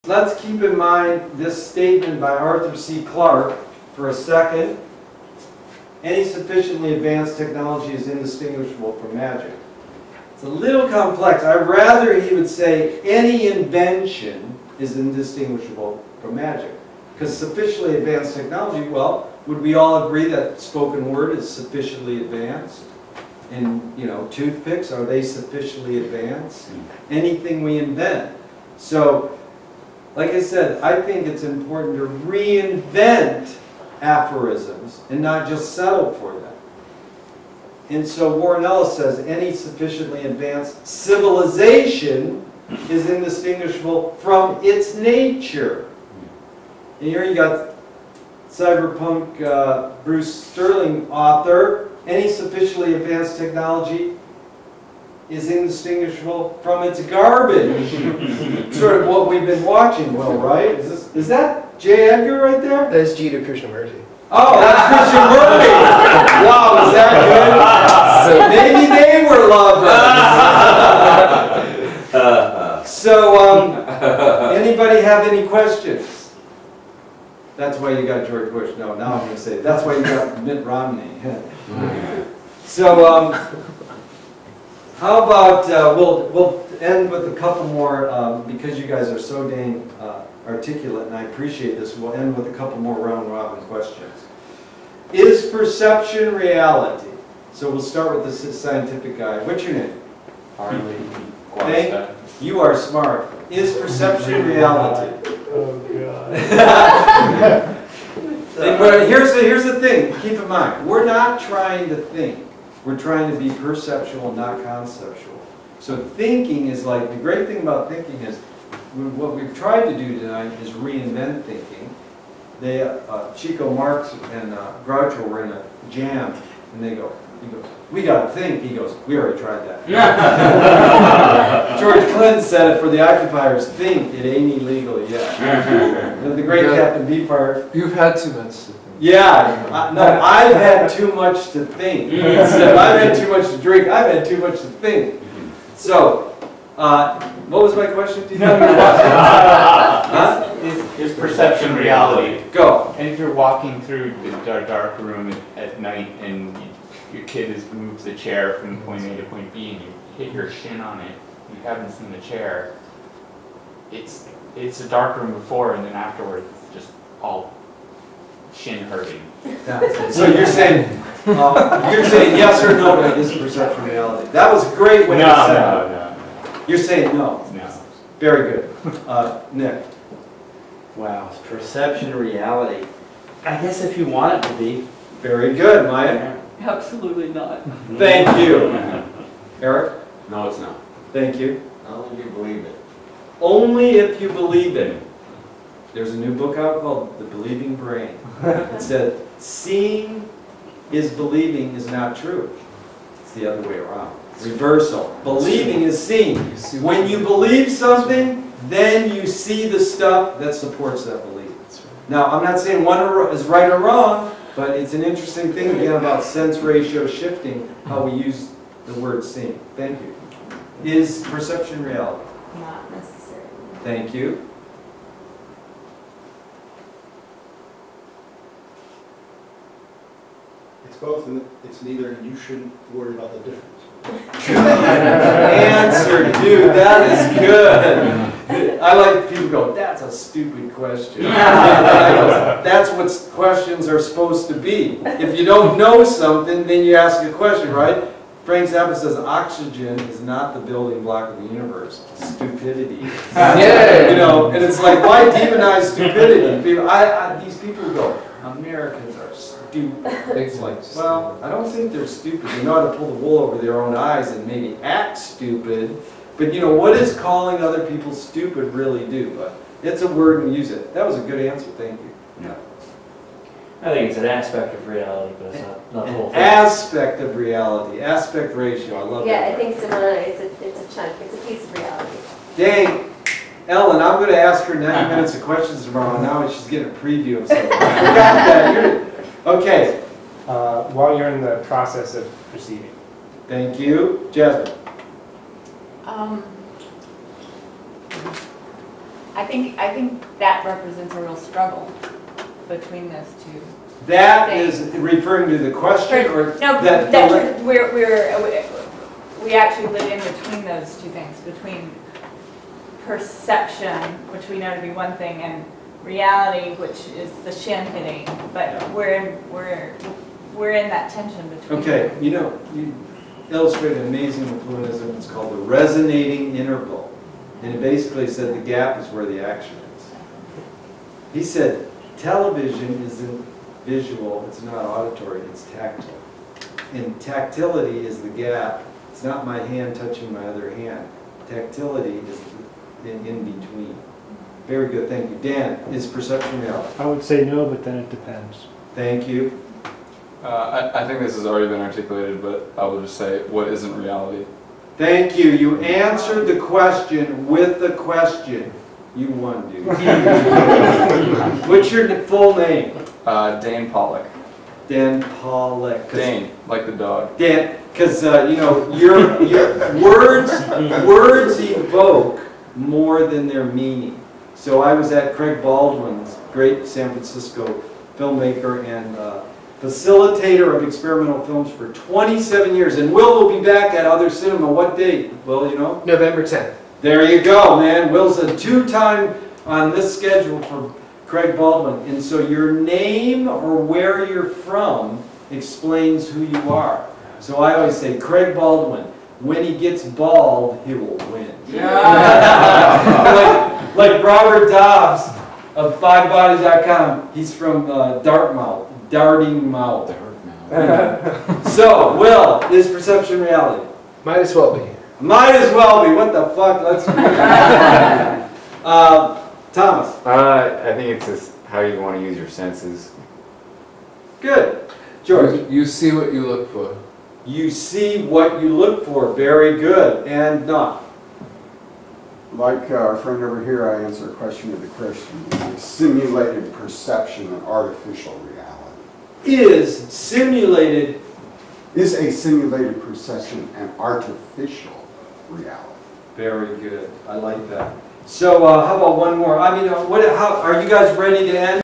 Let's keep in mind this statement by Arthur C. Clarke for a second. Any sufficiently advanced technology is indistinguishable from magic. It's a little complex. I'd rather he would say any invention is indistinguishable from magic. Because sufficiently advanced technology, well, would we all agree that spoken word is sufficiently advanced? And, you know, toothpicks, are they sufficiently advanced? Anything we invent. So, like I said, I think it's important to reinvent aphorisms and not just settle for them. And so Warren Ellis says any sufficiently advanced civilization is indistinguishable from its nature. And here you got cyberpunk Bruce Sterling author, any sufficiently advanced technology is indistinguishable from its garbage. Sort of what we've been watching, Will, right? Is that J. Edgar right there? That's G to Krishnamurti. Oh, that's Krishnamurti! Wow, is that good? So maybe they were lovers. So, anybody have any questions? That's why you got George Bush. No, now I'm going to say it. That's why you got Mitt Romney. So, how about we'll end with a couple more because you guys are so dang articulate, and I appreciate this. We'll end with a couple more round-robin questions. Is perception reality? So we'll start with the scientific guy. What's your name? Harley. Thank you. Are smart. Is perception reality? Oh God. But here's the thing. Keep in mind, we're not trying to think. We're trying to be perceptual, not conceptual. So thinking is like, the great thing about thinking is, what we've tried to do tonight is reinvent thinking. They, Chico Marx and Groucho were in a jam, and he goes, we got to think. He goes, we already tried that. George Clinton said it for the occupiers, think, it ain't illegal yet. And the great Captain Beefheart. You've had too much to think. Yeah, no, I've had too much to think. Instead of I've had too much to drink, I've had too much to think. So, what was my question to you? Is perception reality? Go. And if you're walking through the dark room at night and your kid moves the chair from point A to point B and you hit your shin on it, you haven't seen the chair, it's a dark room before and then afterwards it's just all shin hurting. Yeah. So you're saying yes or no to is perception reality. That was a great way to say it. No. You're saying no. No. Very good. Nick. Wow, perception reality. I guess if you want it to be. Very good, Maya. Absolutely not. Thank you. Eric? No, it's not. Thank you. Only if you believe it. Only if you believe it. There's a new book out called The Believing Brain. It said, seeing is believing is not true. It's the other way around. Reversal. Believing is seeing. When you believe something, then you see the stuff that supports that belief. Now, I'm not saying one is right or wrong, but it's an interesting thing again about sense ratio shifting, how we use the word seeing. Thank you. Is perception reality? Not necessarily. Thank you. It's both, and it's neither, and you shouldn't worry about the difference. Answer, dude, that is good. I like people go, that's a stupid question. That's what questions are supposed to be. If you don't know something, then you ask a question, right? Frank Zappa says oxygen is not the building block of the universe. Stupidity. Yeah. You know, and it's like, why demonize stupidity? People, these people go, Americans are stupid. It's like, well, I don't think they're stupid. They know how to pull the wool over their own eyes and maybe act stupid. But you know, what does calling other people stupid really do? But it's a word and we use it. That was a good answer. Thank you. No. I think it's an aspect of reality, but it's not the whole thing. Aspect of reality. Aspect ratio. I love that. Yeah, I think similarly, it's a chunk. It's a piece of reality. Dang. Ellen, I'm going to ask her 90 minutes of questions tomorrow. Now she's getting a preview of something. I forgot that. Okay. While you're in the process of perceiving. Thank you. Jasmine. I I think that represents a real struggle between those two. That is referring to the question, or No, we actually live in between those two things, between perception, which we know to be one thing, and reality, which is the shin hitting. But we're in that tension between. Okay, you illustrate an amazing with fluidism. It's called the resonating interval. And it basically said the gap is where the action is. He said television isn't visual, it's not auditory, it's tactile. And tactility is the gap. It's not my hand touching my other hand. Tactility is in between. Very good, thank you. Dan, is perception reality? I would say no, but then it depends. Thank you. I think this has already been articulated, but I will just say, what isn't reality? Thank you. You answered the question with the question. You won, dude. What's your full name? Dane Pollock. Dan Pollock. Dane, like the dog. Dan, because your words evoke more than their meaning. So I was at Craig Baldwin's, great San Francisco filmmaker and facilitator of experimental films for 27 years. And Will be back at Other Cinema. What date? Will, you know? November 10th. There you go, man. Will's a two-time on this schedule for Craig Baldwin. And so your name or where you're from explains who you are. So I always say, Craig Baldwin, when he gets bald, he will win. Yeah. like Robert Dobbs of 5bodies.com. He's from Dartmouth. Darting Mouth. So, Will, is perception reality? Might as well be. Might as well be. What the fuck? Let's Thomas. I think it's just how you want to use your senses. Good. George. You see what you look for. You see what you look for. Very good. And not. Like our friend over here, I answer a question with a question. Simulated perception and artificial reality. Is a simulated perception an artificial reality? Very good. I like that. So how about one more? I mean, how are you guys ready to end?